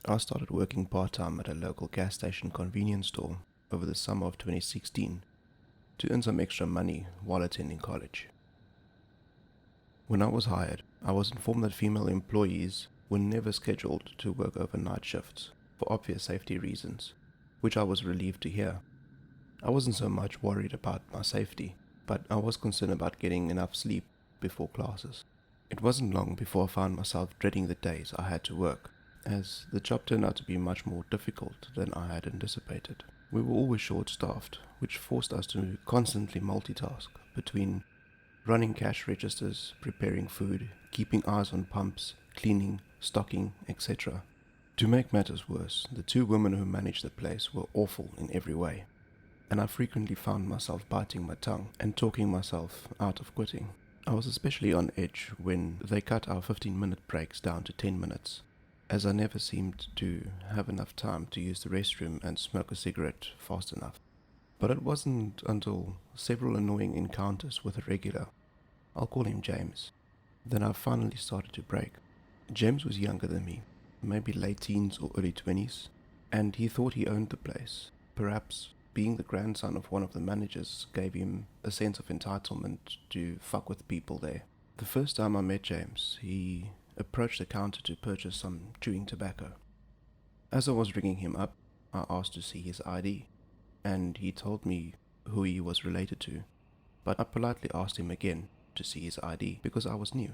I started working part-time at a local gas station convenience store over the summer of 2016 to earn some extra money while attending college. When I was hired, I was informed that female employees were never scheduled to work overnight shifts for obvious safety reasons, which I was relieved to hear. I wasn't so much worried about my safety, but I was concerned about getting enough sleep before classes. It wasn't long before I found myself dreading the days I had to work, as the job turned out to be much more difficult than I had anticipated. We were always short-staffed, which forced us to constantly multitask between running cash registers, preparing food, keeping eyes on pumps, cleaning, stocking, etc. To make matters worse, the two women who managed the place were awful in every way, and I frequently found myself biting my tongue and talking myself out of quitting. I was especially on edge when they cut our 15-minute breaks down to 10 minutes, as I never seemed to have enough time to use the restroom and smoke a cigarette fast enough. But it wasn't until several annoying encounters with a regular, I'll call him James, then I finally started to break. James was younger than me, maybe late teens or early 20s, and he thought he owned the place. Perhaps being the grandson of one of the managers gave him a sense of entitlement to fuck with people there. The first time I met James, he approached the counter to purchase some chewing tobacco. As I was ringing him up, I asked to see his ID, and he told me who he was related to, but I politely asked him again to see his ID because I was new.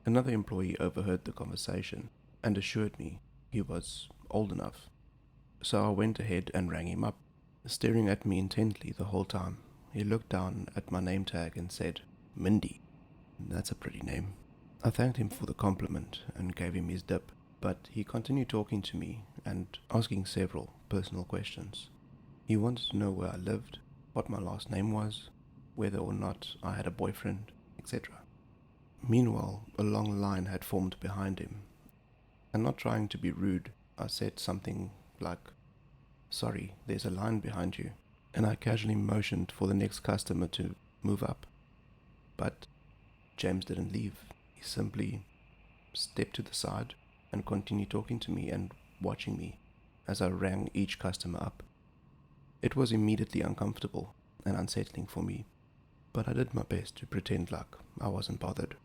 Another employee overheard the conversation and assured me he was old enough, so I went ahead and rang him up. Staring at me intently the whole time, he looked down at my name tag and said, "Mindy, that's a pretty name." I thanked him for the compliment and gave him his dip, but he continued talking to me and asking several personal questions. He wanted to know where I lived, what my last name was, whether or not I had a boyfriend, etc. Meanwhile, a long line had formed behind him, and not trying to be rude, I said something like, "Sorry, there's a line behind you," and I casually motioned for the next customer to move up. But James didn't leave. He simply stepped to the side and continued talking to me and watching me as I rang each customer up. It was immediately uncomfortable and unsettling for me, but I did my best to pretend like I wasn't bothered.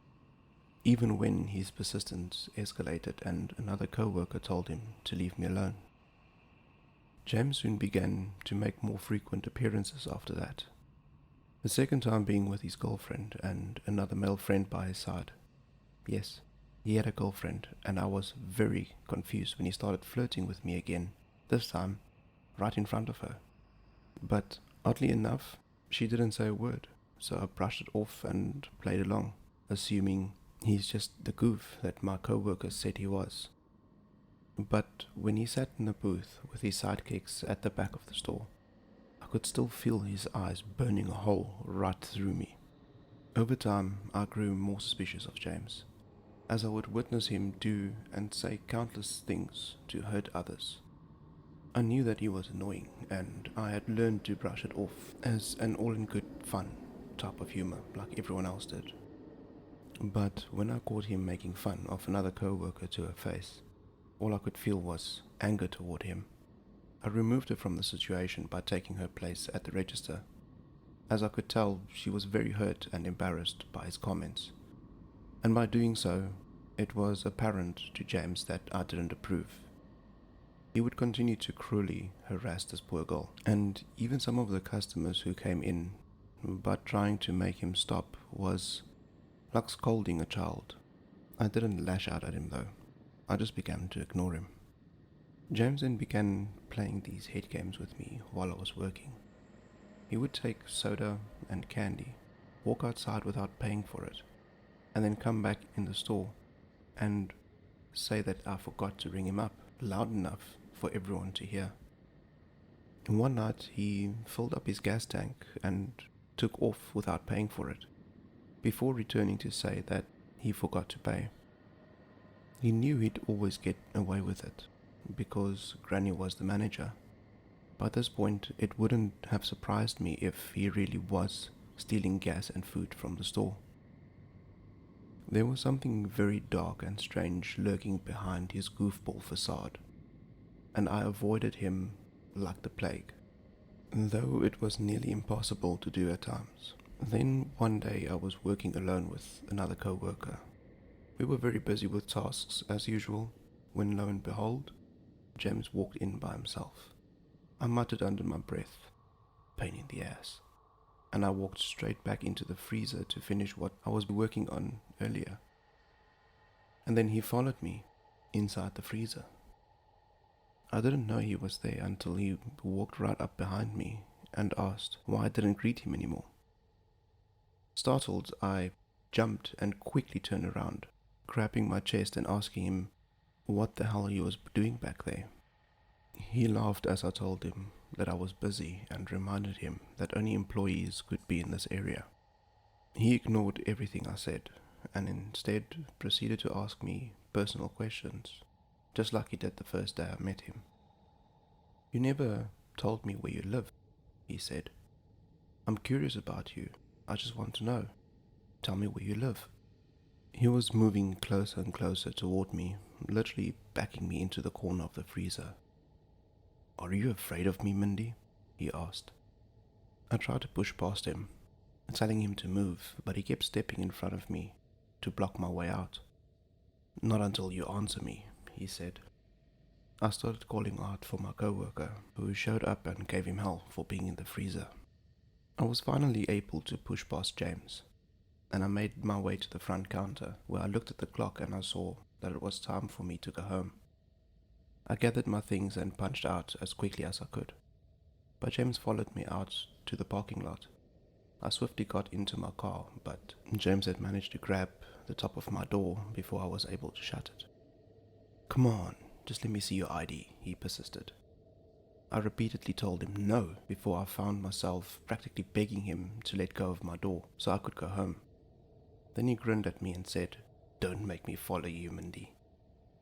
Even when his persistence escalated and another co-worker told him to leave me alone. James soon began to make more frequent appearances after that, the second time being with his girlfriend and another male friend by his side. Yes, he had a girlfriend, and I was very confused when he started flirting with me again, this time right in front of her. But oddly enough, she didn't say a word, so I brushed it off and played along, assuming he's just the goof that my co-workers said he was. But when he sat in the booth with his sidekicks at the back of the store, I could still feel his eyes burning a hole right through me. Over time, I grew more suspicious of James, as I would witness him do and say countless things to hurt others. I knew that he was annoying, and I had learned to brush it off as an all-in-good fun type of humor, like everyone else did. But when I caught him making fun of another co-worker to her face, all I could feel was anger toward him. I removed her from the situation by taking her place at the register, as I could tell she was very hurt and embarrassed by his comments, and by doing so, it was apparent to James that I didn't approve. He would continue to cruelly harass this poor girl, and even some of the customers who came in, but trying to make him stop was like scolding a child. I didn't lash out at him though, I just began to ignore him. James then began playing these head games with me while I was working. He would take soda and candy, walk outside without paying for it, and then come back in the store and say that I forgot to ring him up loud enough for everyone to hear. And one night he filled up his gas tank and took off without paying for it, before returning to say that he forgot to pay. He knew he'd always get away with it, because Granny was the manager. By this point, it wouldn't have surprised me if he really was stealing gas and food from the store. There was something very dark and strange lurking behind his goofball facade, and I avoided him like the plague, though it was nearly impossible to do at times. Then one day I was working alone with another co-worker. We were very busy with tasks as usual, when lo and behold, James walked in by himself. I muttered under my breath, "Pain in the ass," and I walked straight back into the freezer to finish what I was working on earlier. And then he followed me inside the freezer. I didn't know he was there until he walked right up behind me and asked why I didn't greet him anymore. Startled, I jumped and quickly turned around, grabbing my chest and asking him what the hell he was doing back there. He laughed as I told him that I was busy and reminded him that only employees could be in this area. He ignored everything I said and instead proceeded to ask me personal questions, just like he did the first day I met him. "You never told me where you live," he said. "I'm curious about you. I just want to know. Tell me where you live." He was moving closer and closer toward me, literally backing me into the corner of the freezer. "Are you afraid of me, Mindy?" he asked. I tried to push past him, telling him to move, but he kept stepping in front of me to block my way out. "Not until you answer me," he said. I started calling out for my co-worker, who showed up and gave him hell for being in the freezer. I was finally able to push past James, and I made my way to the front counter, where I looked at the clock and I saw that it was time for me to go home. I gathered my things and punched out as quickly as I could, but James followed me out to the parking lot. I swiftly got into my car, but James had managed to grab the top of my door before I was able to shut it. "Come on, just let me see your ID," he persisted. I repeatedly told him no before I found myself practically begging him to let go of my door so I could go home. Then he grinned at me and said, "Don't make me follow you, Mindy."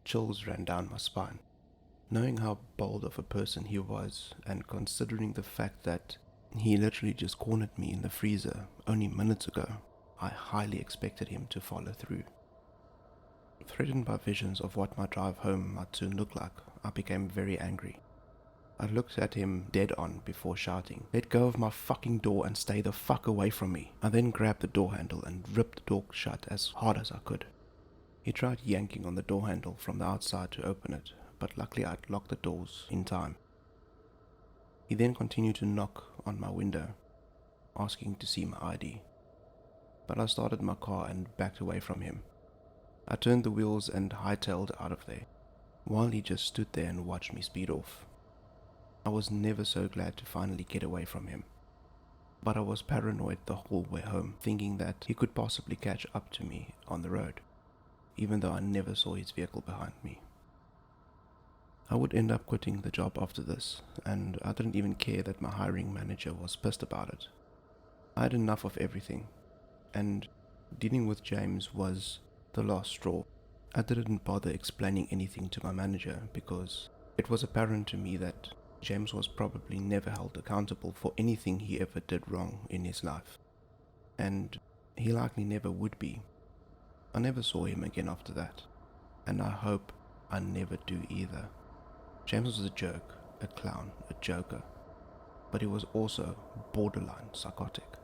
Chills ran down my spine. Knowing how bold of a person he was, and considering the fact that he literally just cornered me in the freezer only minutes ago, I highly expected him to follow through. Threatened by visions of what my drive home might soon look like, I became very angry. I looked at him dead on before shouting, "Let go of my fucking door and stay the fuck away from me." I then grabbed the door handle and ripped the door shut as hard as I could. He tried yanking on the door handle from the outside to open it, but luckily I'd locked the doors in time. He then continued to knock on my window, asking to see my ID. But I started my car and backed away from him. I turned the wheels and hightailed out of there, while he just stood there and watched me speed off. I was never so glad to finally get away from him, but I was paranoid the whole way home, thinking that he could possibly catch up to me on the road, even though I never saw his vehicle behind me. I would end up quitting the job after this, and I didn't even care that my hiring manager was pissed about it. I had enough of everything, and dealing with James was the last straw. I didn't bother explaining anything to my manager because it was apparent to me that James was probably never held accountable for anything he ever did wrong in his life, and he likely never would be. I never saw him again after that, and I hope I never do either. James was a jerk, a clown, a joker, but he was also borderline psychotic.